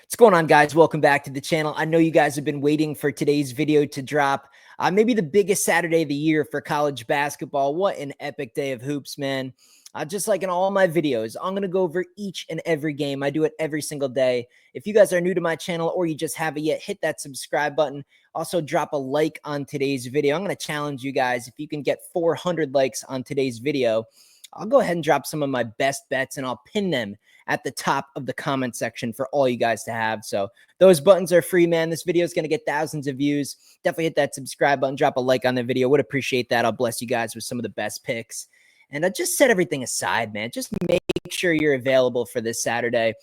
What's going on, guys? Welcome back to the channel. I know you guys have been waiting for today's video to drop. Maybe the biggest Saturday of the year for college basketball. What an epic day of hoops, man. Just like in all my videos, I'm going to go over each and every game. I do it every single day. If you guys are new to my channel or you just haven't yet, hit that subscribe button. Also, drop a like on today's video. I'm going to challenge you guys. If you can get 400 likes on today's video, I'll go ahead and drop some of my best bets and I'll pin them at the top of the comment section for all you guys to have. So those buttons are free, man. This video is going to get thousands of views. Definitely hit that subscribe button, drop a like on the video. Would appreciate that. I'll bless you guys with some of the best picks. And I just set everything aside, man. Just make sure you're available for this Saturday.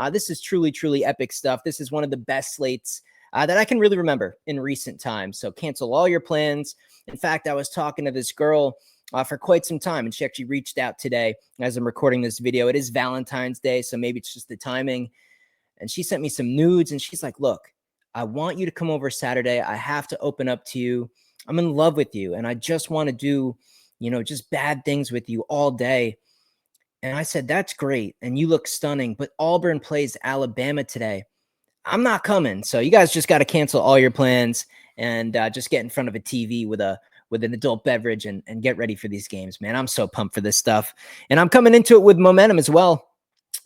This is truly, truly epic stuff. This is one of the best slates that I can really remember in recent times. So cancel all your plans. In fact, I was talking to this girl for quite some time, and she actually reached out today as I'm recording this video. It is Valentine's Day, so maybe it's just the timing. And she sent me some nudes, and she's like, look, I want you to come over Saturday. I have to open up to you. I'm in love with you, and I just want to do, just bad things with you all day. And I said, that's great, and you look stunning, but Auburn plays Alabama today. I'm not coming, so you guys just got to cancel all your plans and just get in front of a TV with an adult beverage and get ready for these games, man. I'm so pumped for this stuff. And I'm coming into it with momentum as well.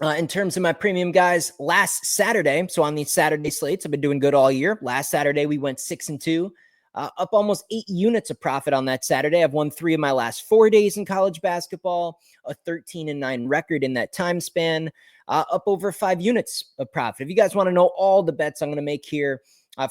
In terms of my premium guys, last Saturday, so on these Saturday slates, I've been doing good all year. Last Saturday, we went 6-2, up almost 8 units of profit on that Saturday. I've won 3 of my last 4 days in college basketball, a 13-9 record in that time span, up over 5 units of profit. If you guys want to know all the bets I'm going to make here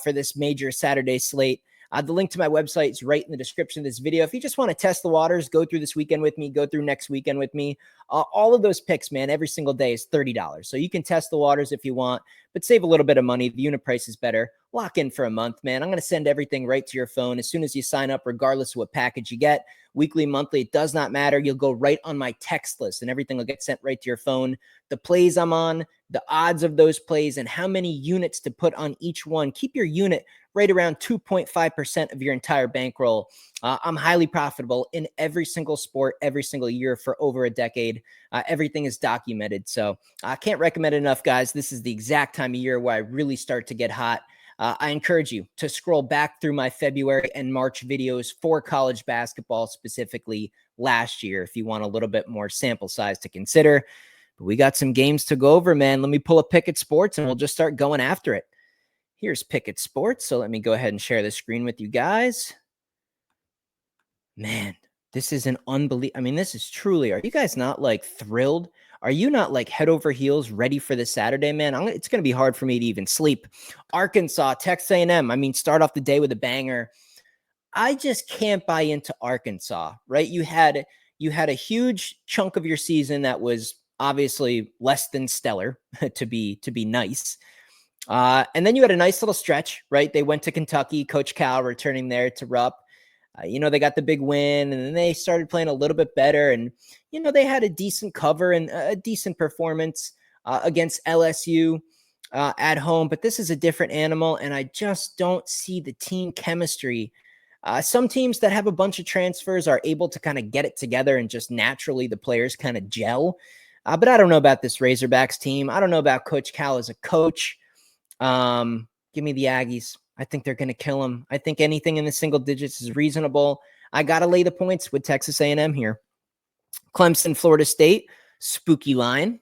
for this major Saturday slate, the link to my website is right in the description of this video. If you just want to test the waters, go through this weekend with me, go through next weekend with me. All of those picks, man, every single day is $30. So you can test the waters if you want, but save a little bit of money. The unit price is better. Lock in for a month, man. I'm going to send everything right to your phone as soon as you sign up, regardless of what package you get. Weekly, monthly, it does not matter. You'll go right on my text list and everything will get sent right to your phone. The plays I'm on, the odds of those plays, and how many units to put on each one. Keep your unit right around 2.5% of your entire bankroll. I'm highly profitable in every single sport, every single year for over a decade. Everything is documented. So I can't recommend it enough, guys. This is the exact time of year where I really start to get hot. I encourage you to scroll back through my February and March videos for college basketball, specifically last year, if you want a little bit more sample size to consider. But we got some games to go over, man. Let me pull up Pickett Sports and we'll just start going after it. Here's Pickett Sports. So let me go ahead and share the screen with you guys. Man, this is an unbelievable. I mean, this is truly, are you guys not like thrilled? Are you not like head over heels ready for this Saturday, man? It's going to be hard for me to even sleep. Arkansas, Texas A&M. I mean, start off the day with a banger. I just can't buy into Arkansas, right? You had a huge chunk of your season that was obviously less than stellar to be nice. And then you had a nice little stretch, right? They went to Kentucky, Coach Cal returning there to Rupp. They got the big win and then they started playing a little bit better. And, they had a decent cover and a decent performance against LSU at home. But this is a different animal. And I just don't see the team chemistry. Some teams that have a bunch of transfers are able to kind of get it together and just naturally the players kind of gel. But I don't know about this Razorbacks team. I don't know about Coach Cal as a coach. Give me the Aggies. I think they're going to kill them. I think anything in the single digits is reasonable. I got to lay the points with Texas A&M here. Clemson, Florida State, spooky line.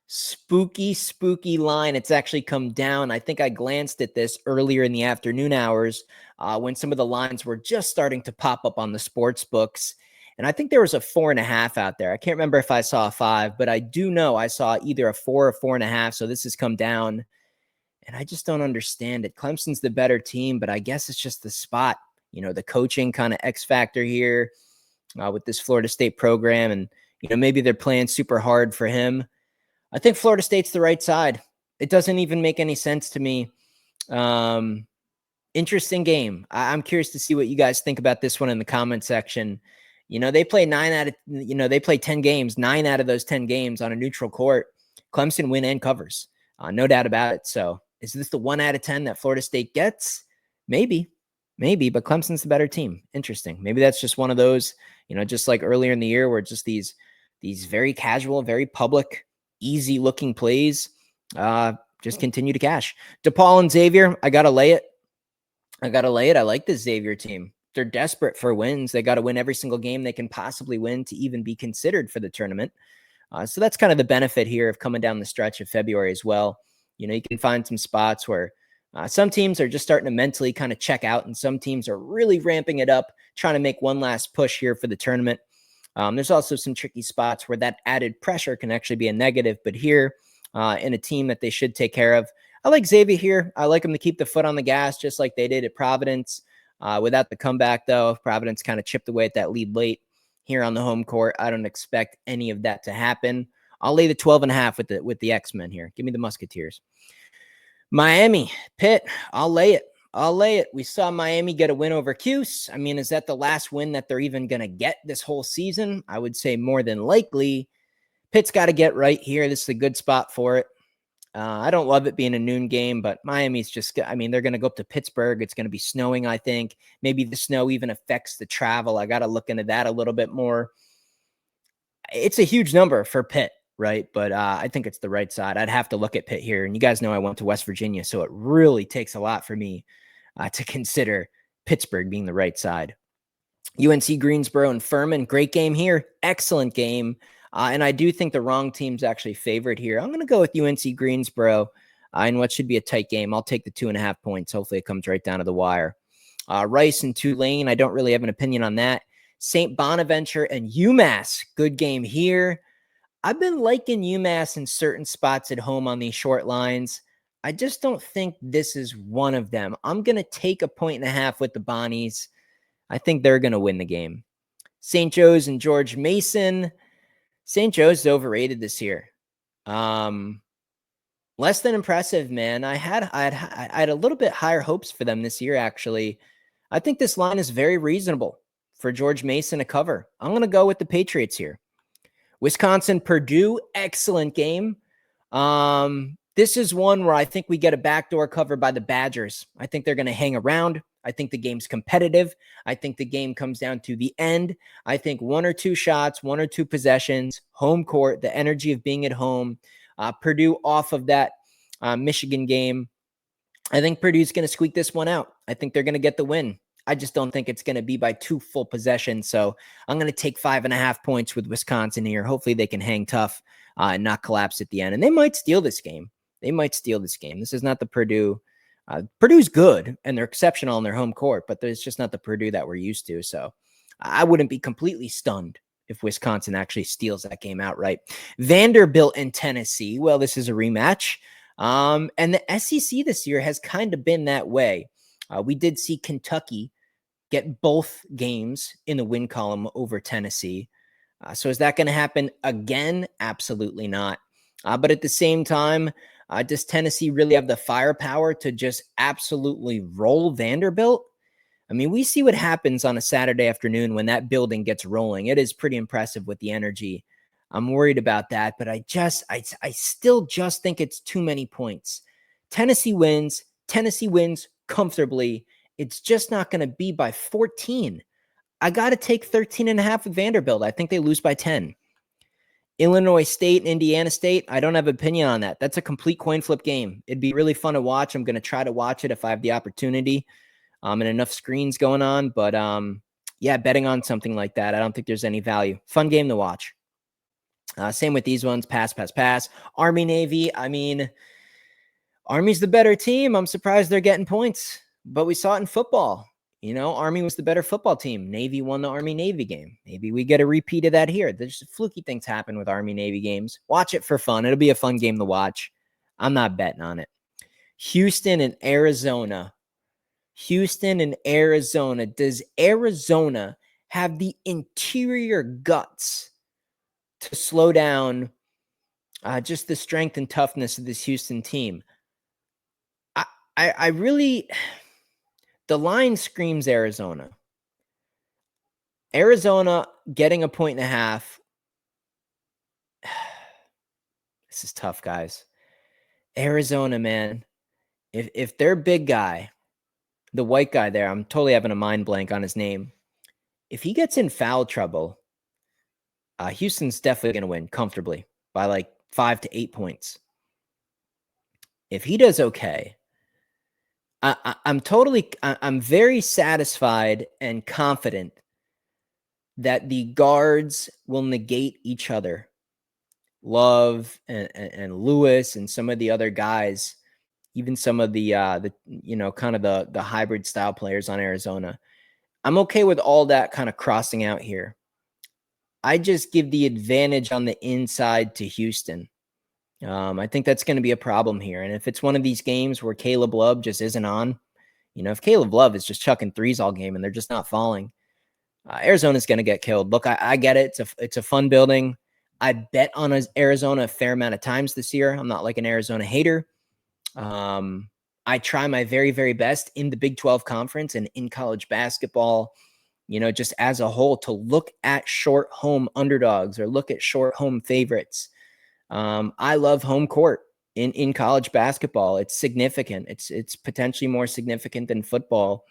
Spooky line. It's actually come down. I think I glanced at this earlier in the afternoon hours when some of the lines were just starting to pop up on the sports books. And I think there was a 4.5 out there. I can't remember if I saw a 5, but I do know I saw either a 4 or 4.5. So this has come down. And I just don't understand it. Clemson's the better team, but I guess it's just the spot, the coaching kind of X factor here with this Florida State program. And, maybe they're playing super hard for him. I think Florida State's the right side. It doesn't even make any sense to me. Interesting game. I'm curious to see what you guys think about this one in the comment section. They play 10 games, 9 out of those 10 games on a neutral court. Clemson win and covers. No doubt about it. So is this the 1 out of 10 that Florida State gets? Maybe, but Clemson's the better team. Interesting. Maybe that's just one of those, just like earlier in the year where just these very casual, very public, easy looking plays just continue to cash. DePaul and Xavier, I got to lay it. I like the Xavier team. They're desperate for wins. They got to win every single game they can possibly win to even be considered for the tournament. So that's kind of the benefit here of coming down the stretch of February as well. You know, you can find some spots where some teams are just starting to mentally kind of check out, and some teams are really ramping it up, trying to make one last push here for the tournament. There's also some tricky spots where that added pressure can actually be a negative, but here in a team that they should take care of, I like Xavier here. I like them to keep the foot on the gas, just like they did at Providence. Without the comeback, though, Providence kind of chipped away at that lead late here on the home court. I don't expect any of that to happen. I'll lay the 12.5 with the X-Men here. Give me the Musketeers. Miami, Pitt, I'll lay it. We saw Miami get a win over Cuse. I mean, is that the last win that they're even going to get this whole season? I would say more than likely. Pitt's got to get right here. This is a good spot for it. I don't love it being a noon game, but Miami's just, I mean, they're going to go up to Pittsburgh. It's going to be snowing, I think. Maybe the snow even affects the travel. I got to look into that a little bit more. It's a huge number for Pitt, right? But I think it's the right side. I'd have to look at Pitt here. And you guys know I went to West Virginia, so it really takes a lot for me to consider Pittsburgh being the right side. UNC Greensboro and Furman, great game here. Excellent game. And I do think the wrong team's actually favored here. I'm going to go with UNC Greensboro in what should be a tight game. I'll take the 2.5 points. Hopefully it comes right down to the wire. Rice and Tulane, I don't really have an opinion on that. St. Bonaventure and UMass, good game here. I've been liking UMass in certain spots at home on these short lines. I just don't think this is one of them. I'm going to take a 1.5 with the Bonnies. I think they're going to win the game. St. Joe's and George Mason. St. Joe's is overrated this year. Less than impressive, man. I had a little bit higher hopes for them this year, actually. I think this line is very reasonable for George Mason to cover. I'm going to go with the Patriots here. Wisconsin, Purdue, excellent game. This is one where I think we get a backdoor cover by the Badgers. I think they're going to hang around. I think the game's competitive. I think the game comes down to the end. I think 1 or 2 shots, 1 or 2 possessions, home court, the energy of being at home. Purdue off of that Michigan game. I think Purdue's going to squeak this one out. I think they're going to get the win. I just don't think it's going to be by 2 full possessions. So I'm going to take 5.5 points with Wisconsin here. Hopefully they can hang tough and not collapse at the end. And they might steal this game. This is not the Purdue. Purdue's good, and they're exceptional on their home court, but there's just not the Purdue that we're used to. So I wouldn't be completely stunned if Wisconsin actually steals that game outright. Vanderbilt and Tennessee. Well, this is a rematch. And the SEC this year has kind of been that way. We did see Kentucky get both games in the win column over Tennessee. So is that going to happen again? Absolutely not. But at the same time, does Tennessee really have the firepower to just absolutely roll Vanderbilt? I mean, we see what happens on a Saturday afternoon when that building gets rolling. It is pretty impressive with the energy. I'm worried about that, but I still just think it's too many points. Tennessee wins comfortably. It's just not going to be by 14. I got to take 13.5 with Vanderbilt. I think they lose by 10. Illinois State and Indiana State, I don't have an opinion on that. That's a complete coin flip game. It'd be really fun to watch. I'm going to try to watch it if I have the opportunity and enough screens going on. But yeah, betting on something like that, I don't think there's any value. Fun game to watch. Same with these ones. Pass. Army, Navy. I mean, Army's the better team. I'm surprised they're getting points. But we saw it in football. You know, Army was the better football team. Navy won the Army-Navy game. Maybe we get a repeat of that here. There's fluky things happen with Army-Navy games. Watch it for fun. It'll be a fun game to watch. I'm not betting on it. Houston and Arizona. Does Arizona have the interior guts to slow down just the strength and toughness of this Houston team? I really... The line screams Arizona. Arizona getting a 1.5. This is tough, guys. Arizona, man. If their big guy, the white guy there, I'm totally having a mind blank on his name. If he gets in foul trouble, Houston's definitely going to win comfortably by like 5 to 8 points. if he does okay, I'm very satisfied and confident that the guards will negate each other. Love and Lewis and some of the other guys, even some of the kind of the hybrid style players on Arizona. I'm okay with all that kind of crossing out here. I just give the advantage on the inside to Houston. I think that's going to be a problem here. And if it's one of these games where Caleb Love just isn't on, if Caleb Love is just chucking threes all game and they're just not falling, Arizona's going to get killed. Look, I get it. It's a fun building. I bet on Arizona a fair amount of times this year. I'm not like an Arizona hater. I try my very, very best in the Big 12 conference and in college basketball, just as a whole, to look at short home underdogs or look at short home favorites. I love home court in college basketball. It's significant. It's potentially more significant than football,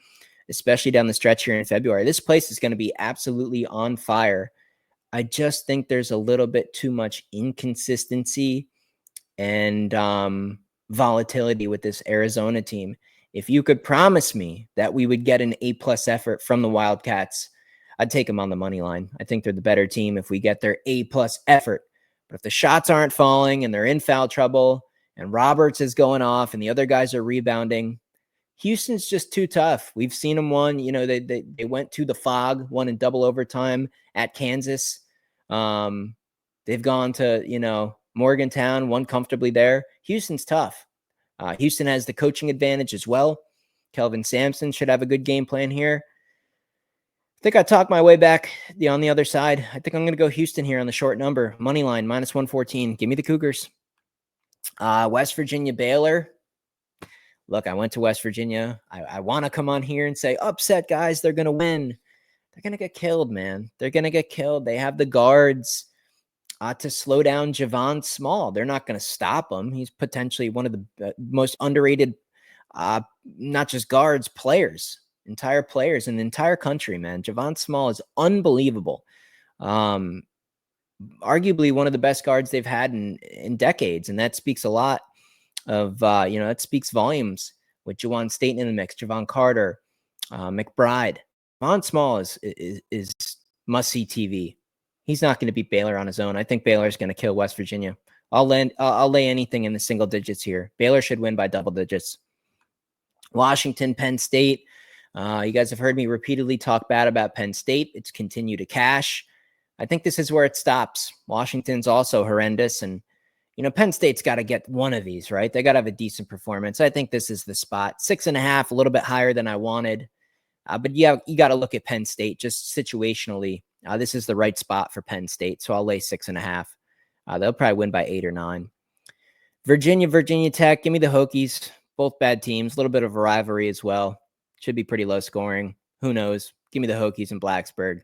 especially down the stretch here in February. This place is going to be absolutely on fire. I just think there's a little bit too much inconsistency and volatility with this Arizona team. If you could promise me that we would get an A+ effort from the Wildcats, I'd take them on the money line. I think they're the better team if we get their A+ effort. But if the shots aren't falling and they're in foul trouble and Roberts is going off and the other guys are rebounding, Houston's just too tough. We've seen them won. They went to the Fog, won in double overtime at Kansas. They've gone to, Morgantown, won comfortably there. Houston's tough. Houston has the coaching advantage as well. Kelvin Sampson should have a good game plan here. I think I talked my way back on the other side. I think I'm going to go Houston here on the short number. Money line, -114. Give me the Cougars. West Virginia, Baylor. Look, I went to West Virginia. I want to come on here and say, upset, guys. They're going to win. They're going to get killed, man. They're going to get killed. They have the guards to slow down Javon Small. They're not going to stop him. He's potentially one of the most underrated, not just guards, entire players in the entire country, man. Javon Small is unbelievable. Arguably one of the best guards they've had in decades. And that speaks a lot of, that speaks volumes with Jawan Staten in the mix, Javon Carter, McBride. Javon Small is must-see TV. He's not going to beat Baylor on his own. I think Baylor's going to kill West Virginia. I'll lay anything in the single digits here. Baylor should win by double digits. Washington, Penn State. You guys have heard me repeatedly talk bad about Penn State. It's continue to cash. I think this is where it stops. Washington's also horrendous. And, Penn State's got to get one of these, right? They got to have a decent performance. I think this is the spot. 6.5, a little bit higher than I wanted. But yeah, you got to look at Penn State just situationally. This is the right spot for Penn State. So I'll lay 6.5. They'll probably win by 8 or 9. Virginia Tech. Give me the Hokies. Both bad teams. A little bit of a rivalry as well. Should be pretty low scoring. Who knows? Give me the Hokies and Blacksburg.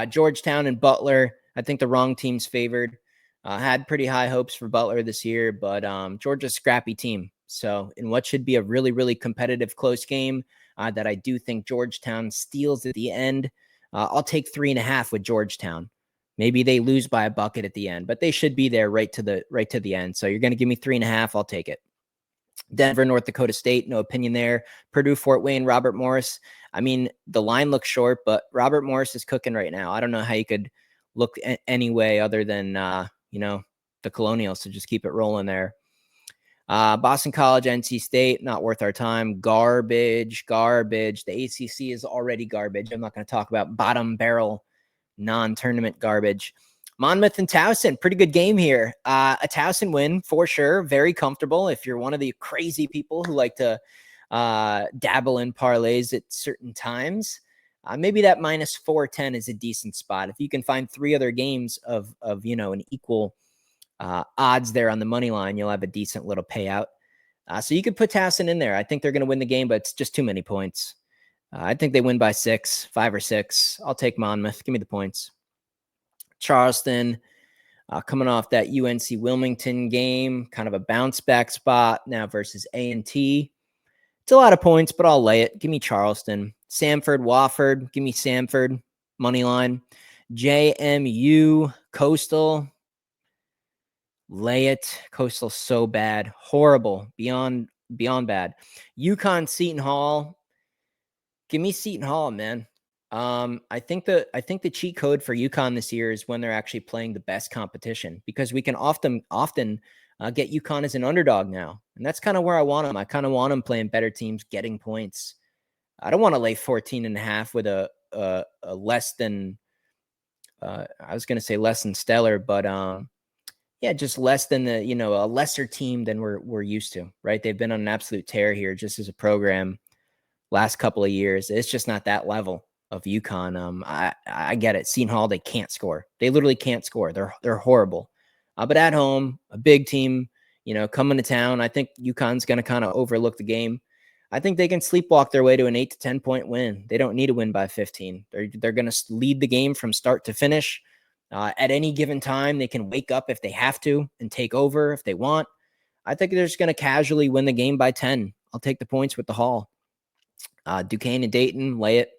Georgetown and Butler. I think the wrong team's favored. Had pretty high hopes for Butler this year, but Georgia's a scrappy team. So in what should be a really, really competitive close game that I do think Georgetown steals at the end, I'll take 3.5 with Georgetown. Maybe they lose by a bucket at the end, but they should be there right to the end. So you're going to give me 3.5. I'll take it. Denver, North Dakota State, no opinion there. Purdue, Fort Wayne, Robert Morris. I mean, the line looks short, but Robert Morris is cooking right now. I don't know how you could look any way other than, the Colonials to just keep it rolling there. Boston College, NC State, not worth our time. Garbage. The ACC is already garbage. I'm not going to talk about bottom barrel non-tournament garbage. Monmouth and Towson, pretty good game here. A Towson win for sure. Very comfortable. If you're one of the crazy people who like to dabble in parlays at certain times, maybe that -410 is a decent spot. If you can find 3 other games of an equal odds there on the money line, you'll have a decent little payout. So you could put Towson in there. I think they're going to win the game, but it's just too many points. I think they win by 5 or 6. I'll take Monmouth. Give me the points. Charleston, coming off that UNC Wilmington game, kind of a bounce back spot now versus A&T. It's a lot of points, but I'll lay it. Give me Charleston. Samford, Wofford. Give me Samford. Money line. JMU, Coastal. Lay it. Coastal so bad. Horrible. Beyond bad. UConn Seton Hall. Give me Seton Hall, man. I think the cheat code for UConn this year is when they're actually playing the best competition, because we can often get UConn as an underdog now. And that's kind of where I want them. I kind of want them playing better teams, getting points. I don't want to lay 14.5 with a less than, I was going to say less than stellar, but yeah, just less than a lesser team than we're used to, right? They've been on an absolute tear here just as a program last couple of years. It's just not that level of UConn. I get it. Seton Hall, they can't score. They literally can't score. They're horrible. But at home, a big team, coming to town, I think UConn's going to kind of overlook the game. I think they can sleepwalk their way to an 8 to 10 point win. They don't need to win by 15. They're going to lead the game from start to finish. At any given time, they can wake up if they have to and take over if they want. I think they're just going to casually win the game by 10. I'll take the points with the Hall. Duquesne and Dayton, lay it.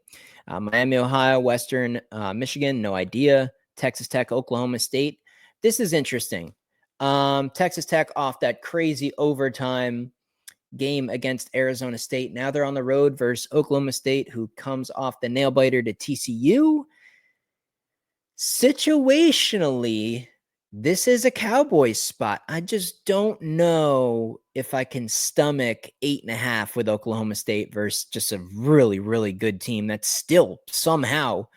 Miami, Ohio, Western Michigan, no idea. Texas Tech, Oklahoma State. This is interesting. Texas Tech off that crazy overtime game against Arizona State. Now they're on the road versus Oklahoma State, who comes off the nail biter to TCU. Situationally, this is a Cowboys spot. I just don't know if I can stomach 8.5 with Oklahoma State versus just a really, really good team that's still somehow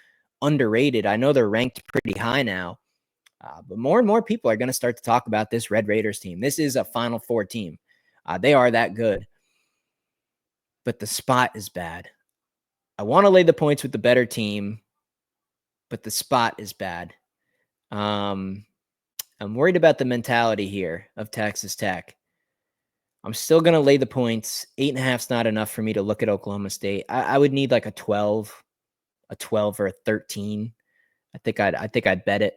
underrated. I know they're ranked pretty high now, but more and more people are going to start to talk about this Red Raiders team. This is a Final Four team. They are that good, but the spot is bad. I want to lay the points with the better team, but the spot is bad. I'm worried about the mentality here of Texas Tech. I'm still going to lay the points. 8.5 is not enough for me to look at Oklahoma State. I would need like a 12 or a 13. I think I'd bet it.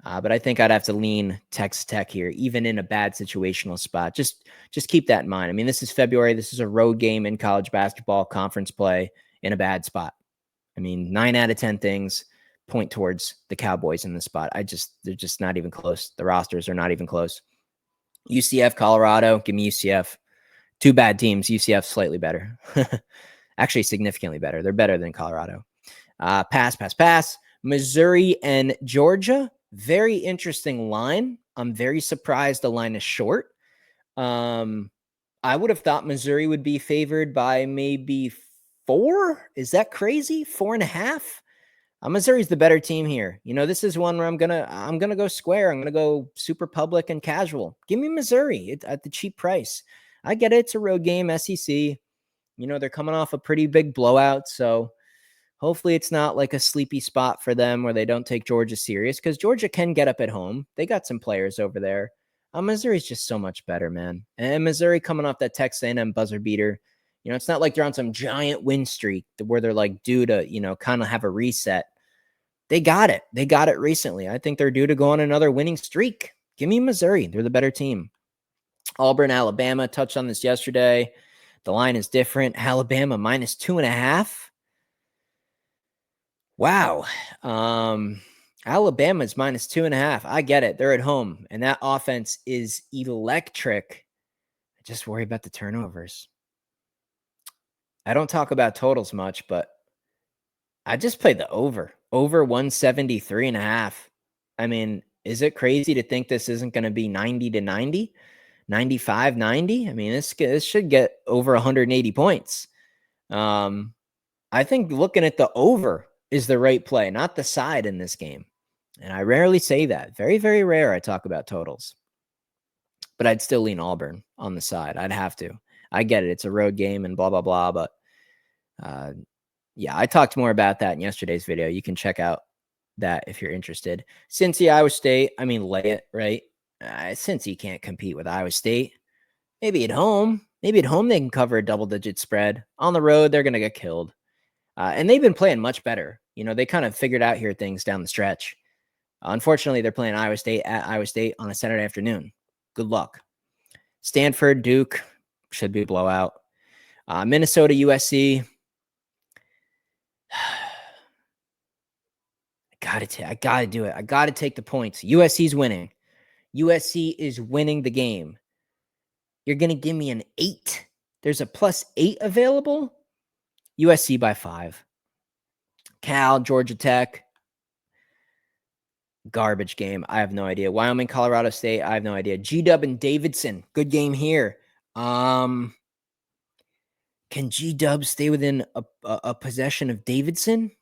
But I think I'd have to lean Texas Tech here, even in a bad situational spot. Just keep that in mind. I mean, this is February. This is a road game in college basketball, conference play in a bad spot. I mean, 9 out of 10 things point towards the Cowboys in this spot. They're just not even close. The rosters are not even close. UCF, Colorado, give me UCF. Two bad teams. UCF slightly better. Actually, significantly better. They're better than Colorado. Pass. Missouri and Georgia. Very interesting line. I'm very surprised the line is short. I would have thought Missouri would be favored by maybe 4. Is that crazy? 4.5? Missouri's the better team here. This is one where I'm gonna go square. I'm gonna go super public and casual. Give me Missouri at the cheap price. I get it. It's a road game, SEC. They're coming off a pretty big blowout, so hopefully it's not like a sleepy spot for them where they don't take Georgia serious, because Georgia can get up at home. They got some players over there. Missouri's just so much better, man. And Missouri coming off that Texas A&M buzzer beater. It's not like they're on some giant win streak where they're like due to, kind of have a reset. They got it. They got it recently. I think they're due to go on another winning streak. Give me Missouri. They're the better team. Auburn, Alabama. Touched on this yesterday. The line is different. Alabama minus 2.5. Wow. Alabama's minus 2.5. I get it. They're at home, and that offense is electric. I just worry about the turnovers. I don't talk about totals much, but I just played the over 173.5. I mean, is it crazy to think this isn't going to be 90 to 90, 95, 90? I mean, this should get over 180 points. I think looking at the over is the right play, not the side in this game. And I rarely say that. Very, very rare I talk about totals. But I'd still lean Auburn on the side. I'd have to. I get it. It's a road game and blah, blah, blah. But yeah, I talked more about that in yesterday's video. You can check out that if you're interested. Cincy, Iowa State, I mean, lay it, right? Cincy can't compete with Iowa State. Maybe at home they can cover a double-digit spread. On the road, they're going to get killed. And they've been playing much better. They kind of figured out here things down the stretch. Unfortunately, they're playing Iowa State at Iowa State on a Saturday afternoon. Good luck. Stanford, Duke, should be a blowout. Minnesota, USC. I gotta do it. I gotta take the points. USC's winning. USC is winning the game. You're going to give me an 8? There's a +8 available? USC by 5. Cal, Georgia Tech. Garbage game. I have no idea. Wyoming, Colorado State. I have no idea. G-Dub and Davidson. Good game here. Can G-Dub stay within a possession of Davidson?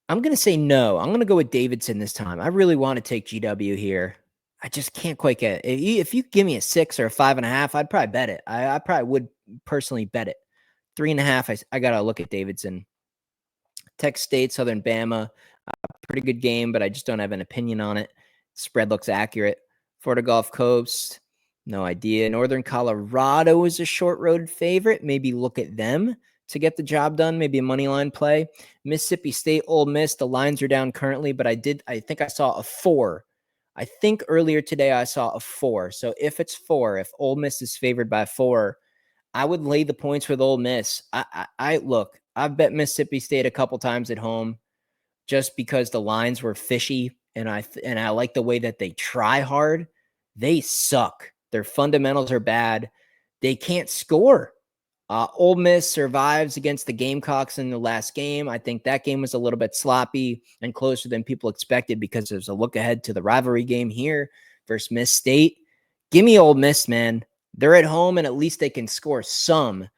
I'm going to say no. I'm going to go with Davidson this time. I really want to take GW here. I just can't quite get it. If you give me a 6 or a 5.5, I'd probably bet it. I probably would personally bet it. 3.5, I got to look at Davidson. Tech State, Southern Bama. Pretty good game, but I just don't have an opinion on it. Spread looks accurate. Florida Gulf Coast, no idea. Northern Colorado is a short road favorite. Maybe look at them to get the job done. Maybe a money line play. Mississippi State, Ole Miss. The lines are down currently, but I think I saw a 4. I think earlier today I saw a 4. So if it's 4, if Ole Miss is favored by 4, I would lay the points with Ole Miss. I look, I've bet Mississippi State a couple times at home just because the lines were fishy, and I like the way that they try hard. They suck. Their fundamentals are bad. They can't score. Ole Miss survives against the Gamecocks in the last game. I think that game was a little bit sloppy and closer than people expected because there's a look ahead to the rivalry game here versus Miss State. Give me Ole Miss, man. They're at home, and at least they can score some.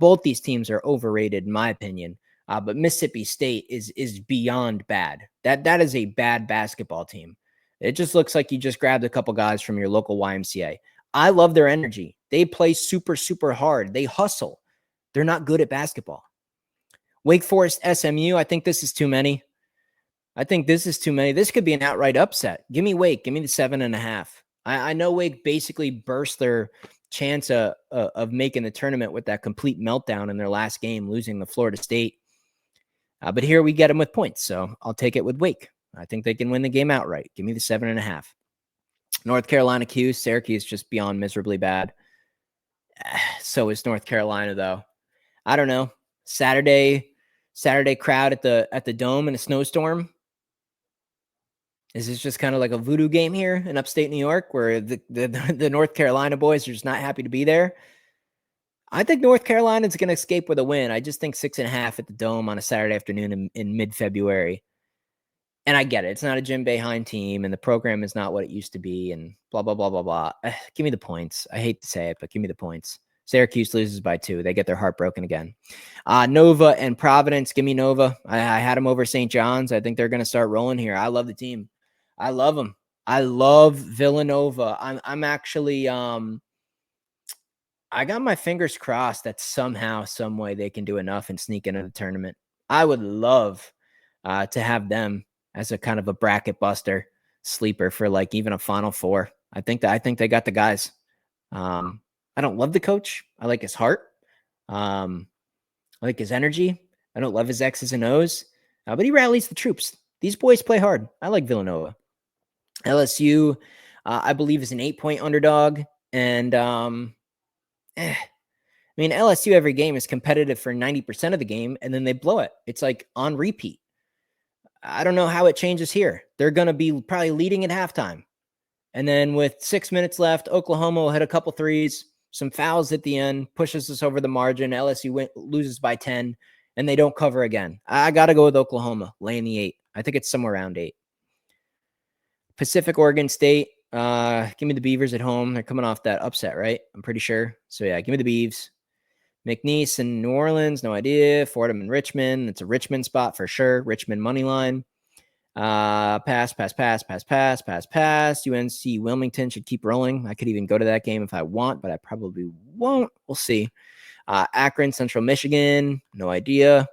Both these teams are overrated, in my opinion. But Mississippi State is beyond bad. That is a bad basketball team. It just looks like you just grabbed a couple guys from your local YMCA. I love their energy. They play super, super hard. They hustle. They're not good at basketball. Wake Forest, SMU. I think this is too many. This could be an outright upset. Give me Wake. Give me the 7.5. I know Wake basically burst their chance of making the tournament with that complete meltdown in their last game, losing to Florida State. But here we get them with points, so I'll take it with Wake. I think they can win the game outright. Give me the 7.5. North Carolina Q. Syracuse just beyond miserably bad. So is North Carolina, though. I don't know. Saturday crowd at the Dome in a snowstorm. Is this just kind of like a voodoo game here in upstate New York where the North Carolina boys are just not happy to be there? I think North Carolina is going to escape with a win. I just think 6.5 at the Dome on a Saturday afternoon in mid-February. And I get it. It's not a Jim Boeheim team, and the program is not what it used to be, and blah, blah, blah, blah, blah. Give me the points. I hate to say it, but give me the points. Syracuse loses by 2. They get their heart broken again. Nova and Providence. Give me Nova. I had them over St. John's. I think they're going to start rolling here. I love the team. I love them. I love Villanova. I'm actually I got my fingers crossed that somehow, some way they can do enough and sneak into the tournament. I would love to have them as a kind of a bracket buster sleeper for like even a Final Four. I think they got the guys. I don't love the coach. I like his heart. I like his energy. I don't love his X's and O's, but he rallies the troops. These boys play hard. I like Villanova. LSU, I believe, is an 8-point underdog. And I mean, LSU every game is competitive for 90% of the game, and then they blow it. It's like on repeat. I don't know how it changes here. They're going to be probably leading at halftime. And then with 6 minutes left, Oklahoma will hit a couple threes, some fouls at the end, pushes us over the margin. LSU loses by 10, and they don't cover again. I got to go with Oklahoma, laying the 8. I think it's somewhere around 8. Pacific Oregon State, give me the Beavers at home. They're coming off that upset, right? I'm pretty sure. So, yeah, give me the Beavs. McNeese and New Orleans, no idea. Fordham and Richmond. It's a Richmond spot for sure. Richmond money line. Pass. UNC Wilmington should keep rolling. I could even go to that game if I want, but I probably won't. We'll see. Akron, Central Michigan, no idea.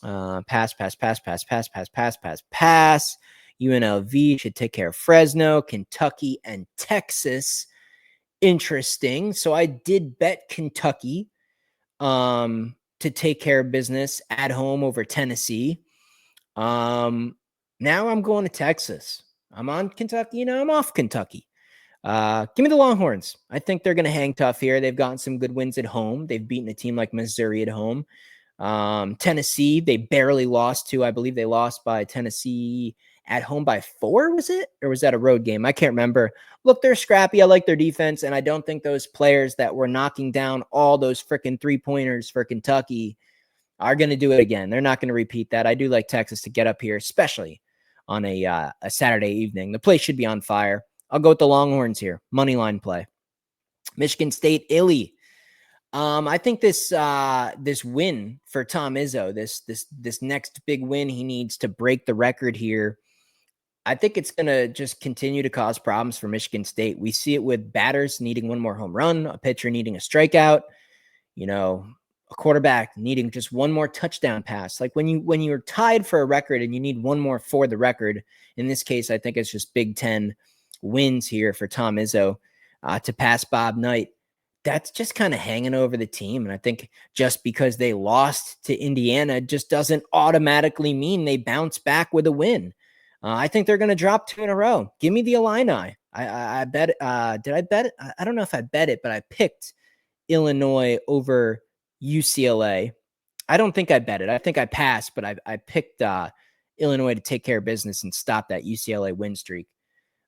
Pass. UNLV should take care of Fresno, Kentucky, and Texas. Interesting. So I did bet Kentucky to take care of business at home over Tennessee. Now I'm going to Texas. I'm on Kentucky. I'm off Kentucky. Give me the Longhorns. I think they're going to hang tough here. They've gotten some good wins at home. They've beaten a team like Missouri at home. Tennessee, they barely lost to. I believe they lost by Tennessee at home by 4, was it? Or was that a road game? I can't remember. Look, they're scrappy. I like their defense, and I don't think those players that were knocking down all those freaking three-pointers for Kentucky are going to do it again. They're not going to repeat that. I do like Texas to get up here, especially on a Saturday evening. The place should be on fire. I'll go with the Longhorns here. Money line play. Michigan State, Illy. I think this win for Tom Izzo, this next big win he needs to break the record here, I think it's going to just continue to cause problems for Michigan State. We see it with batters needing one more home run, a pitcher needing a strikeout, a quarterback needing just one more touchdown pass. Like when you're tied for a record and you need one more for the record, in this case, I think it's just Big Ten wins here for Tom Izzo to pass Bob Knight. That's just kind of hanging over the team. And I think just because they lost to Indiana just doesn't automatically mean they bounce back with a win. I think they're going to drop 2 in a row. Give me the Illini. I bet. Did I bet it? I don't know if I bet it, but I picked Illinois over UCLA. I don't think I bet it. I think I passed, but I picked Illinois to take care of business and stop that UCLA win streak.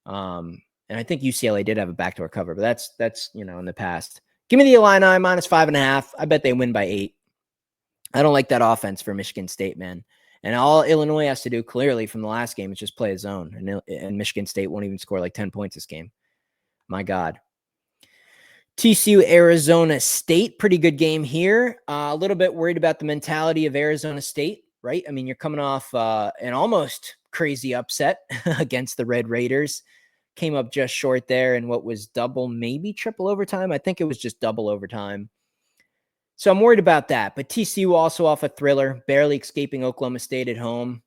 And I think UCLA did have a backdoor cover, but that's in the past. Give me the Illini -5.5. I bet they win by 8. I don't like that offense for Michigan State, man. And all Illinois has to do clearly from the last game is just play a zone, and Michigan State won't even score like 10 points this game. My God. TCU, Arizona State, pretty good game here. A little bit worried about the mentality of Arizona State, right? I mean, you're coming off an almost crazy upset against the Red Raiders. Came up just short there in what was double, maybe triple overtime. I think it was just double overtime. So I'm worried about that. But TCU also off a thriller, barely escaping Oklahoma State at home.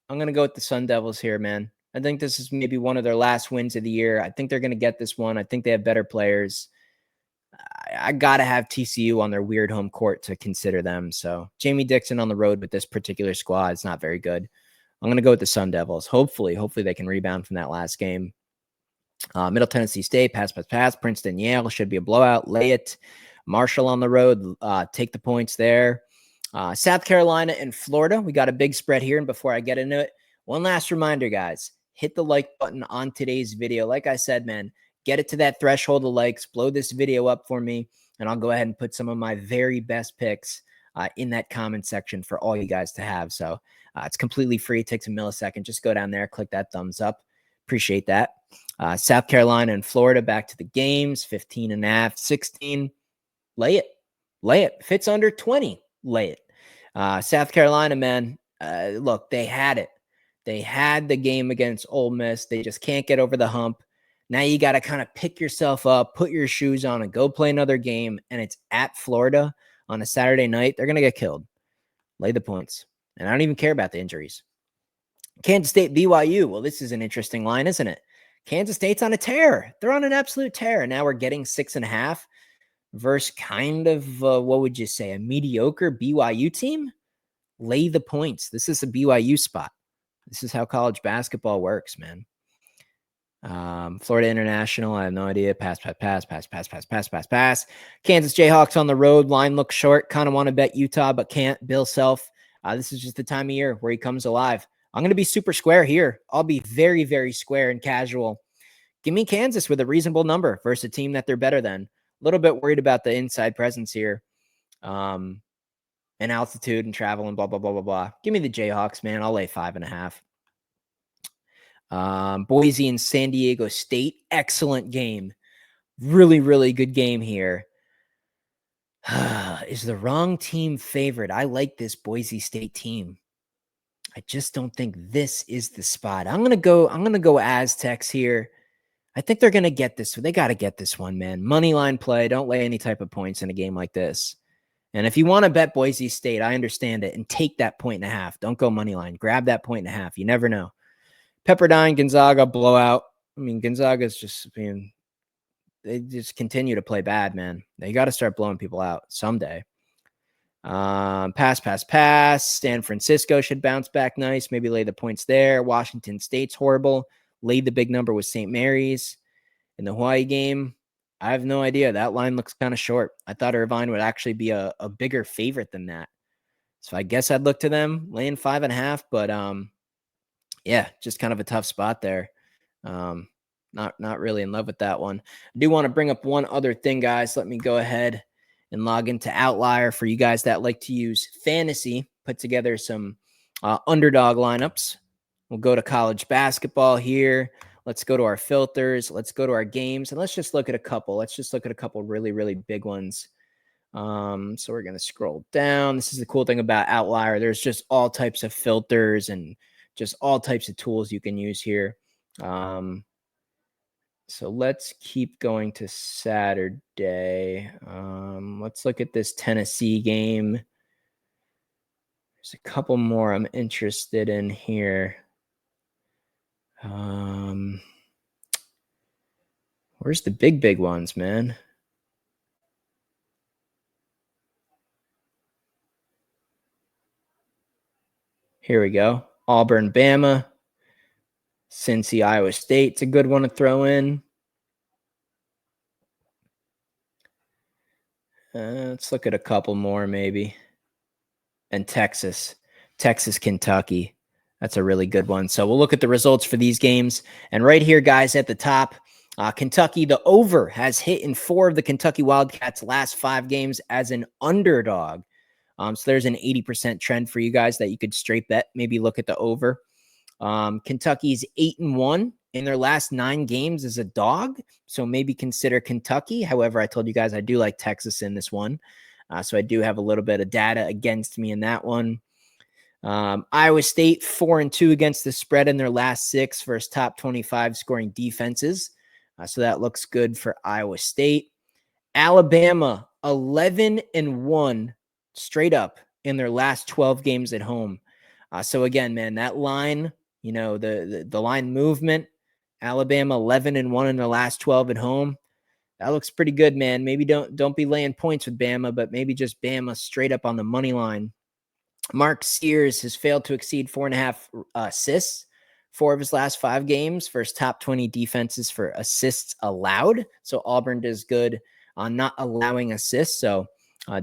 I'm going to go with the Sun Devils here, man. I think this is maybe one of their last wins of the year. I think they're going to get this one. I think they have better players. I got to have TCU on their weird home court to consider them. So Jamie Dixon on the road with this particular squad is not very good. I'm going to go with the Sun Devils. Hopefully they can rebound from that last game. Middle Tennessee State, pass. Princeton, Yale should be a blowout. Lay it. Marshall on the road, take the points there. South Carolina and Florida, we got a big spread here. And before I get into it, one last reminder, guys, hit the like button on today's video. Like I said, man, get it to that threshold of likes, blow this video up for me, and I'll go ahead and put some of my very best picks in that comment section for all you guys to have. So it's completely free. It takes a millisecond. Just go down there, click that thumbs up. Appreciate that. South Carolina and Florida back to the games, 15.5, 16. Lay it. If it's under 20, lay it. South Carolina, man, look, they had it. They had the game against Ole Miss. They just can't get over the hump. Now you got to kind of pick yourself up, put your shoes on, and go play another game. And it's at Florida on a Saturday night. They're going to get killed. Lay the points. And I don't even care about the injuries. Kansas State, BYU. Well, this is an interesting line, isn't it? Kansas State's on a tear. They're on an absolute tear. Now we're getting 6.5 versus kind of, what would you say, a mediocre BYU team? Lay the points. This is a BYU spot. This is how college basketball works, man. Florida International, I have no idea. Pass. Kansas Jayhawks on the road. Line looks short. Kind of want to bet Utah, but can't. Bill Self. This is just the time of year where he comes alive. I'm going to be super square here. I'll be very, very square and casual. Give me Kansas with a reasonable number versus a team that they're better than. A little bit worried about the inside presence here. And altitude and travel and blah, blah, blah, blah, blah. Give me the Jayhawks, man. I'll lay 5.5. Boise and San Diego State. Excellent game. Really, really good game here. Is the wrong team favored? I like this Boise State team. I just don't think this is the spot. I'm gonna go Aztecs here. I think they're gonna get this. They got to get this one, man. Money line play. Don't lay any type of points in a game like this. And if you want to bet Boise State, I understand it, and take that 1.5. Don't go money line. Grab that 1.5. You never know. Pepperdine, Gonzaga blowout. I mean, Gonzaga's just they just continue to play bad, man. They got to start blowing people out someday. Pass. San Francisco should bounce back nice. Maybe lay the points there. Washington State's horrible. Laid the big number with St. Mary's. In the Hawaii game, I have no idea. That line looks kind of short. I thought Irvine would actually be a bigger favorite than that. So I guess I'd look to them laying 5.5, but Yeah, just kind of a tough spot there. Um, not really in love with that one. I do want to bring up one other thing, guys. Let me go ahead and log into Outlier for you guys that like to use fantasy. Put together some underdog lineups. We'll go to college basketball here. Let's go to our filters. Let's go to our games, and let's just look at a couple. Let's just look at a couple really, really big ones. So we're going to scroll down. This is the cool thing about Outlier. There's just all types of filters and just all types of tools you can use here. So let's keep going to Saturday. Let's look at this Tennessee game. There's a couple more I'm interested in here. Where's the big ones, man? Here we go. Auburn, Bama. Cincy, Iowa State's a good one to throw in. Let's look at a couple more maybe. And Texas, Kentucky. That's a really good one. So we'll look at the results for these games. And right here, guys, at the top, Kentucky, the over has hit in 4 of the Kentucky Wildcats' last 5 games as an underdog. So there's an 80% trend for you guys that you could straight bet. Maybe look at the over. Kentucky's 8-1 in their last 9 games as a dog. So maybe consider Kentucky. However, I told you guys I do like Texas in this one. So I do have a little bit of data against me in that one. Iowa State 4-2 against the spread in their last 6 versus top 25 scoring defenses. So that looks good for Iowa State. Alabama 11-1 straight up in their last 12 games at home. So again, man, that line, you know, the line movement, Alabama 11-1 in their last 12 at home. That looks pretty good, man. Maybe don't be laying points with Bama, but maybe just Bama straight up on the money line. Mark Sears has failed to exceed 4.5 assists 4 of his last 5 games versus top 20 defenses for assists allowed. So Auburn does good on not allowing assists. So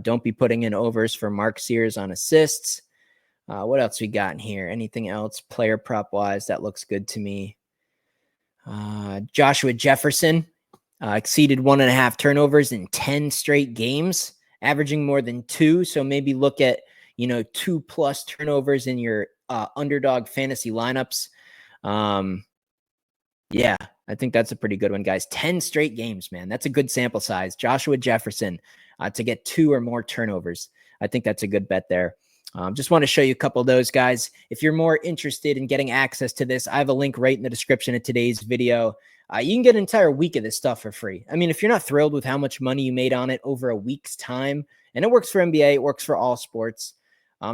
don't be putting in overs for Mark Sears on assists. What else we got in here? Anything else player prop wise that looks good to me? Joshua Jefferson exceeded 1.5 turnovers in 10 straight games, averaging more than 2. So maybe look at, 2+ turnovers in your underdog fantasy lineups. Yeah, I think that's a pretty good one, guys. 10 straight games, man. That's a good sample size. Joshua Jefferson to get 2 or more turnovers. I think that's a good bet there. Just want to show you a couple of those, guys. If you're more interested in getting access to this, I have a link right in the description of today's video. You can get an entire week of this stuff for free. I mean, if you're not thrilled with how much money you made on it over a week's time, and it works for NBA, it works for all sports.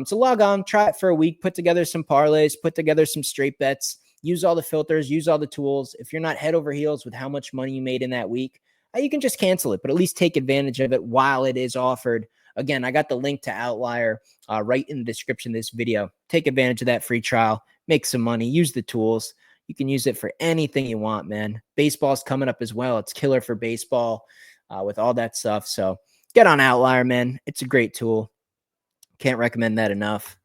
So log on, try it for a week, put together some parlays, put together some straight bets, use all the filters, use all the tools. If you're not head over heels with how much money you made in that week, you can just cancel it, but at least take advantage of it while it is offered. Again, I got the link to Outlier right in the description of this video. Take advantage of that free trial, make some money, use the tools. You can use it for anything you want, man. Baseball's coming up as well. It's killer for baseball with all that stuff. So get on Outlier, man. It's a great tool. Can't recommend that enough.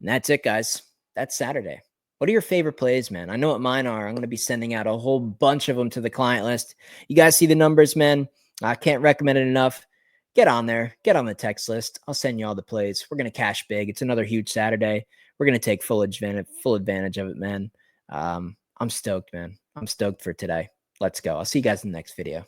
And that's it, guys. That's Saturday. What are your favorite plays, man? I know what mine are. I'm going to be sending out a whole bunch of them to the client list. You guys see the numbers, man? I can't recommend it enough. Get on there. Get on the text list. I'll send you all the plays. We're going to cash big. It's another huge Saturday. We're going to take full advantage of it, man. I'm stoked, man. I'm stoked for today. Let's go. I'll see you guys in the next video.